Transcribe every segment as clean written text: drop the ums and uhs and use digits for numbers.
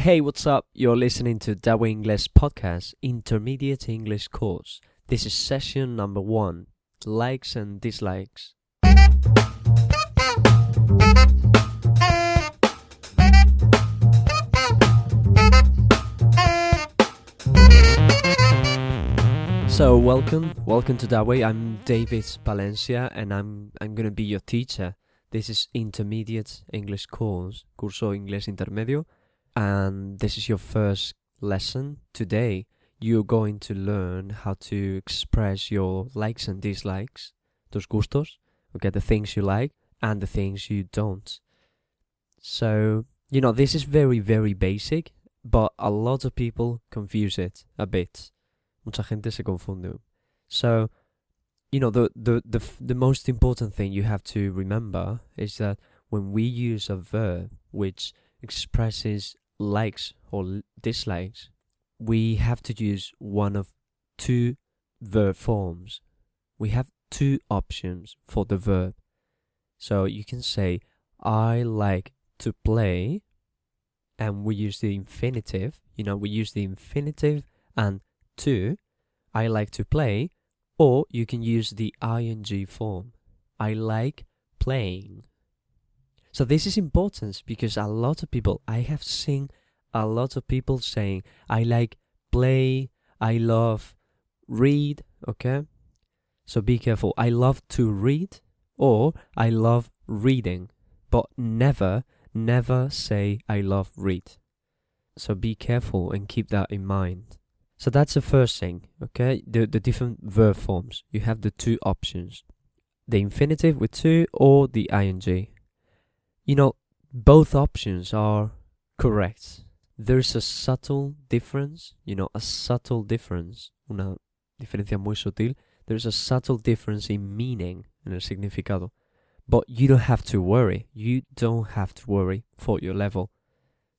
Hey, what's up? You're listening to DawayPodcast-intermedio001 English course. This is session number 1, likes and dislikes. So welcome to Daway. I'm David Valencia and I'm going to be your teacher. This is intermediate English course, Curso inglés intermedio. And this is your first lesson. Today, you're going to learn how to express your likes and dislikes, tus gustos, okay, the things you like and the things you don't. So, this is very, very basic, but a lot of people confuse it a bit. Mucha gente se confunde. So, the most important thing you have to remember is that when we use a verb which expresses likes or dislikes, we have to use one of two verb forms. We have two options for the verb. So you can say, I like to play, and we use the infinitive. We use the infinitive and to, I like to play, or you can use the ing form. I like playing. So this is important because I have seen a lot of people saying, I like play, I love read, okay? So be careful. I love to read or I love reading, but never say I love read. So be careful and keep that in mind. So that's the first thing, okay? The different verb forms. You have the two options. The infinitive with to or the ing. Both options are correct. There's a subtle difference, una diferencia muy sutil. There's a subtle difference in meaning, en el significado. But you don't have to worry. You don't have to worry for your level.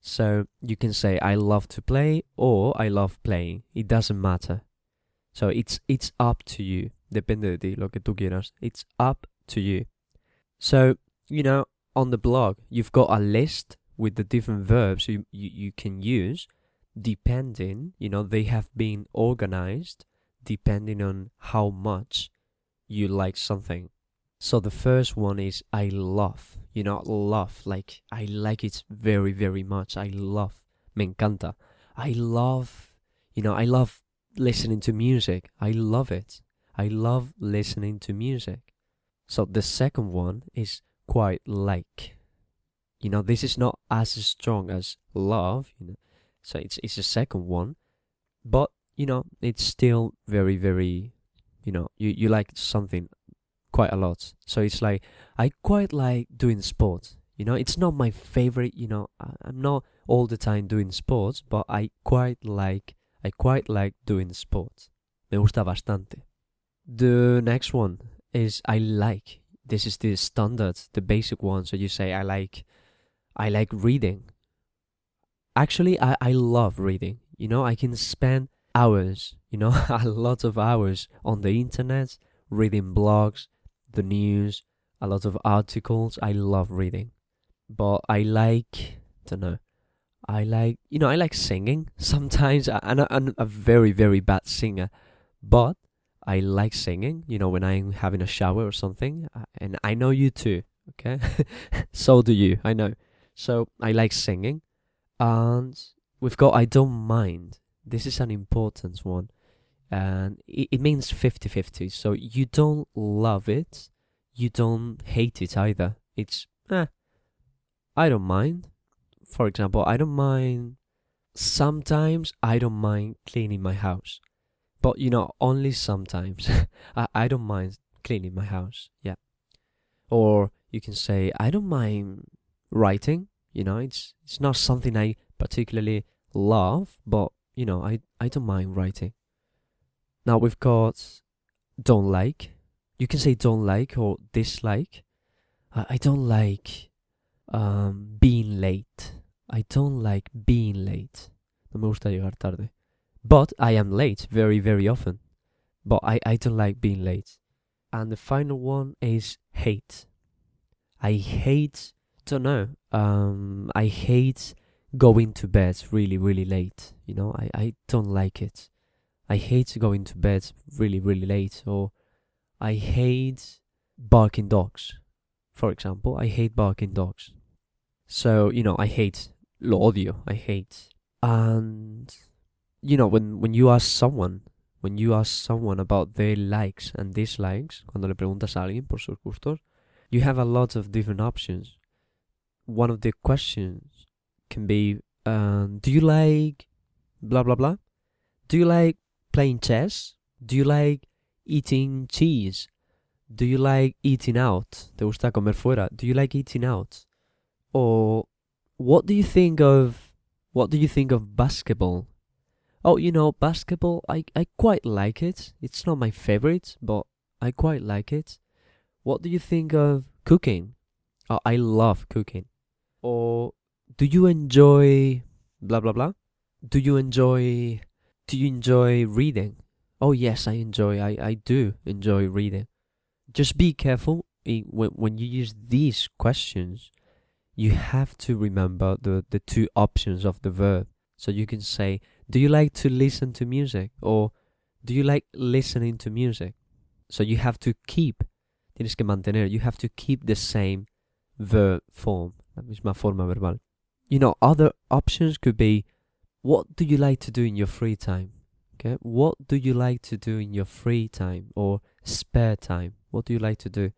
So you can say, I love to play or I love playing. It doesn't matter. So it's up to you. Depende de ti, lo que tú quieras. It's up to you. So, on the blog, you've got a list with the different verbs you can use depending, they have been organized depending on how much you like something. So the first one is I love, love, like I like it very, very much. I love, me encanta. I love listening to music. I love it. I love listening to music. So the second one is quite like. This is not as strong as love, so it's the second one, but, it's still very, very, you like something quite a lot. So it's like, I quite like doing sports, it's not my favorite, I'm not all the time doing sports, but I quite like doing sports. Me gusta bastante. The next one is I like. This is the standard, the basic one. So you say, I like reading. Actually, I love reading. I can spend hours, a lot of hours on the internet, reading blogs, the news, a lot of articles. I love reading. But I like singing. Sometimes I'm a very, very bad singer. But I like singing, when I'm having a shower or something. And I know you too, okay? So do you, I know. So I like singing. And we've got I don't mind. This is an important one. And it means 50-50. So you don't love it. You don't hate it either. It's, I don't mind. For example, I don't mind. Sometimes I don't mind cleaning my house. But, only sometimes. I don't mind cleaning my house. Yeah. Or you can say, I don't mind writing. It's not something I particularly love, but, I don't mind writing. Now we've got don't like. You can say don't like or dislike. I don't like being late. I don't like being late. No me gusta llegar tarde. But I am late very, very often. But I don't like being late. And the final one is hate. I hate I hate going to bed really, really late. I don't like it. I hate going to bed really, really late. Or I hate barking dogs, for example. I hate barking dogs. So, I hate. Lo odio. I hate. And, when you ask someone about their likes and dislikes, cuando le preguntas a alguien por sus gustos, you have a lot of different options. One of the questions can be, do you like blah, blah, blah? Do you like playing chess? Do you like eating cheese? Do you like eating out? ¿Te gusta comer fuera? Do you like eating out? Or what do you think of basketball? Oh, basketball, I quite like it. It's not my favorite, but I quite like it. What do you think of cooking? Oh, I love cooking. Or do you enjoy blah, blah, blah? Do you enjoy reading? Oh, yes, I do enjoy reading. Just be careful when you use these questions. You have to remember the two options of the verb. So you can say, do you like to listen to music? Or do you like listening to music? So you have to keep the same verb form, la misma forma verbal. Other options could be, what do you like to do in your free time? Okay, what do you like to do in your free time or spare time? What do you like to do?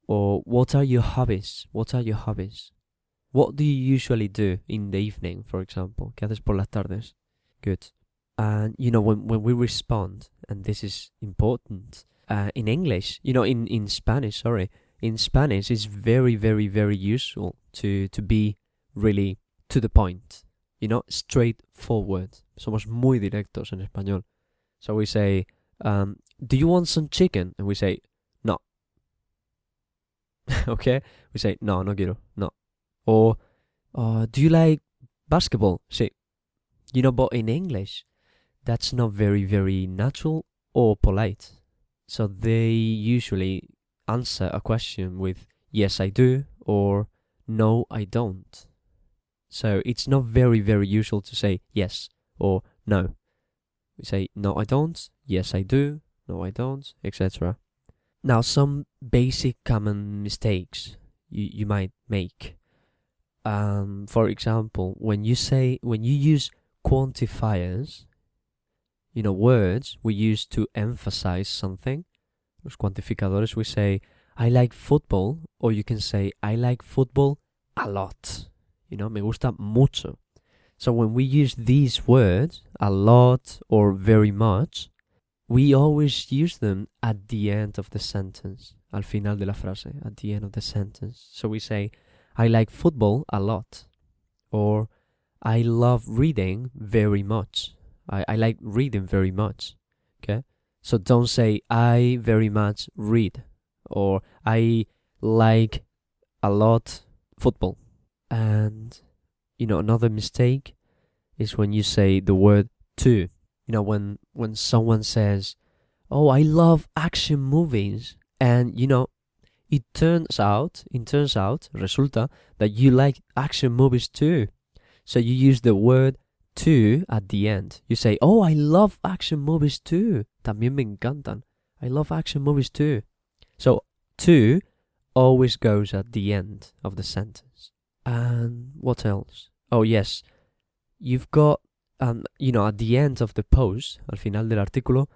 Or what are your hobbies? What do you usually do in the evening, for example? ¿Qué haces por las tardes? Good. And, when we respond, and this is important, in English, in Spanish, in Spanish, it's very, very, very useful to be really to the point, straightforward. Somos muy directos en español. So we say, do you want some chicken? And we say, no. Okay? We say, no quiero, no. Or, do you like basketball? Sí. But in English, that's not very, very natural or polite. So they usually answer a question with, yes, I do, or no, I don't. So it's not very, very usual to say yes or no. We say, no, I don't, yes, I do, no, I don't, etc. Now, some basic common mistakes you might make. For example, when you use quantifiers, words we use to emphasize something. Los cuantificadores, we say, I like football, or you can say, I like football a lot. Me gusta mucho. So when we use these words, a lot or very much, we always use them at the end of the sentence. Al final de la frase, at the end of the sentence. So we say, I like football a lot. Or, I love reading very much. I like reading very much. Okay? So don't say, I very much read. Or, I like a lot football. And, another mistake is when you say the word to. When someone says, oh, I love action movies. And, it turns out, resulta, that you like action movies too. So you use the word to at the end. You say, oh, I love action movies too. También me encantan. I love action movies too. So, to always goes at the end of the sentence. And what else? Oh, yes. You've got, at the end of the post, al final del artículo,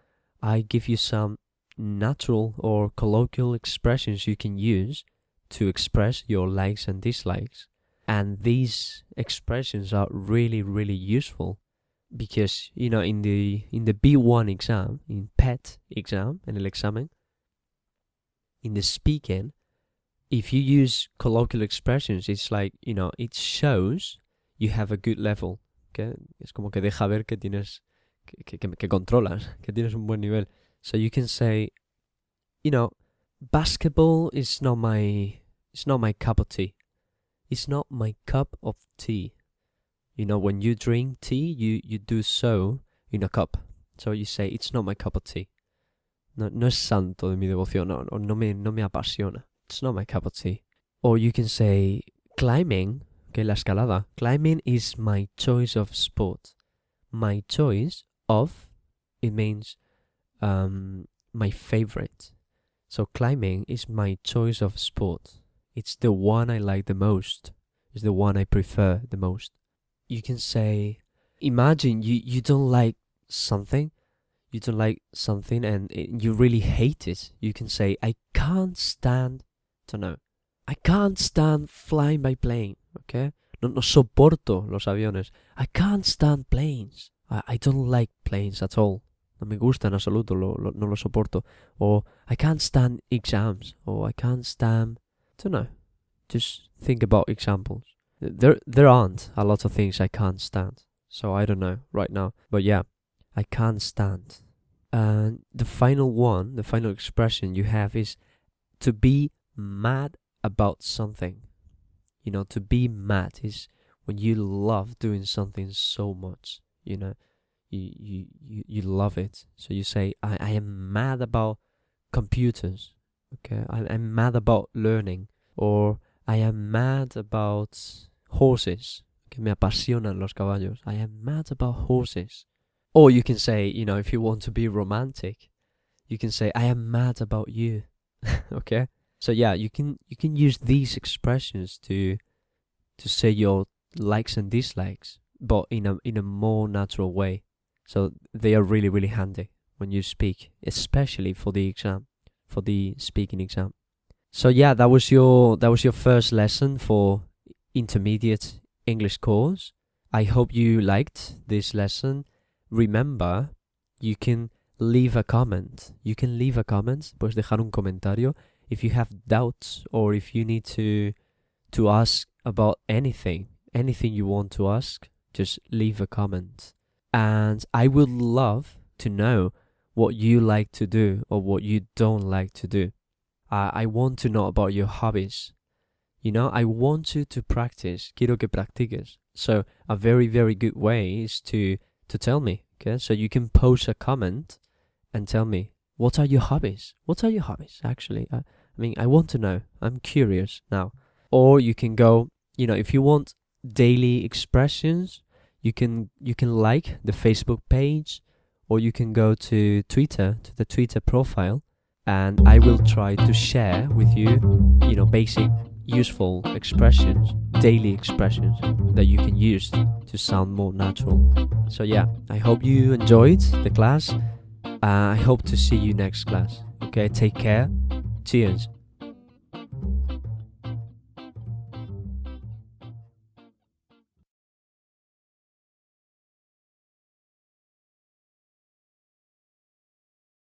I give you some natural or colloquial expressions you can use to express your likes and dislikes. And these expressions are really, really useful because, in the B1 exam, in PET exam, en el examen, in the speaking, if you use colloquial expressions, it's like, it shows you have a good level. Okay? Es como que deja ver que tienes, que controlas, que tienes un buen nivel. So you can say, basketball is not my cup of tea. It's not my cup of tea. When you drink tea, you do so in a cup. So you say, it's not my cup of tea. No es santo de mi devoción. No me apasiona. It's not my cup of tea. Or you can say, climbing Okay, la escalada. Climbing is my choice of sport. My choice of, it means my favorite. So climbing is my choice of sport. It's the one I like the most. It's the one I prefer the most. You can say, imagine you don't like something. You don't like something and you really hate it. You can say, I can't stand flying by plane, okay? No soporto los aviones. I can't stand planes. I don't like planes at all. No me gusta en absoluto, no lo soporto. Or I can't stand exams. Or I can't stand, don't know. Just think about examples. There aren't a lot of things I can't stand. So I don't know right now. But yeah, I can't stand. And the final expression you have is to be mad about something. You know, to be mad is when you love doing something so much. You know, you love it. So you say, I am mad about computers. Okay, I'm mad about learning. Or I am mad about horses. Que me apasionan los caballos. I am mad about horses. Or you can say, you know, if you want to be romantic, you can say, I am mad about you. Okay? So yeah, you can use these expressions to say your likes and dislikes, but in a more natural way. So they are really, really handy when you speak, especially for the exam, for the speaking exam. So yeah, that was your first lesson for intermediate English course. I hope you liked this lesson. Remember, you can leave a comment. Puedes dejar un comentario if you have doubts or if you need to ask about anything you want to ask. Just leave a comment. And I would love to know what you like to do or what you don't like to do. I want to know about your hobbies. You know, I want you to practice. Quiero que practiques. So a very, very good way is to tell me. Okay, so you can post a comment and tell me, what are your hobbies? Actually, I mean, I want to know. I'm curious now. Or you can go, you know, if you want daily expressions, you can like the Facebook page, or you can go to Twitter, to the Twitter profile, and I will try to share with you, you know, basic useful expressions, daily expressions that you can use to sound more natural. So yeah, I hope you enjoyed the class. I hope to see you next class. Okay, take care. Cheers.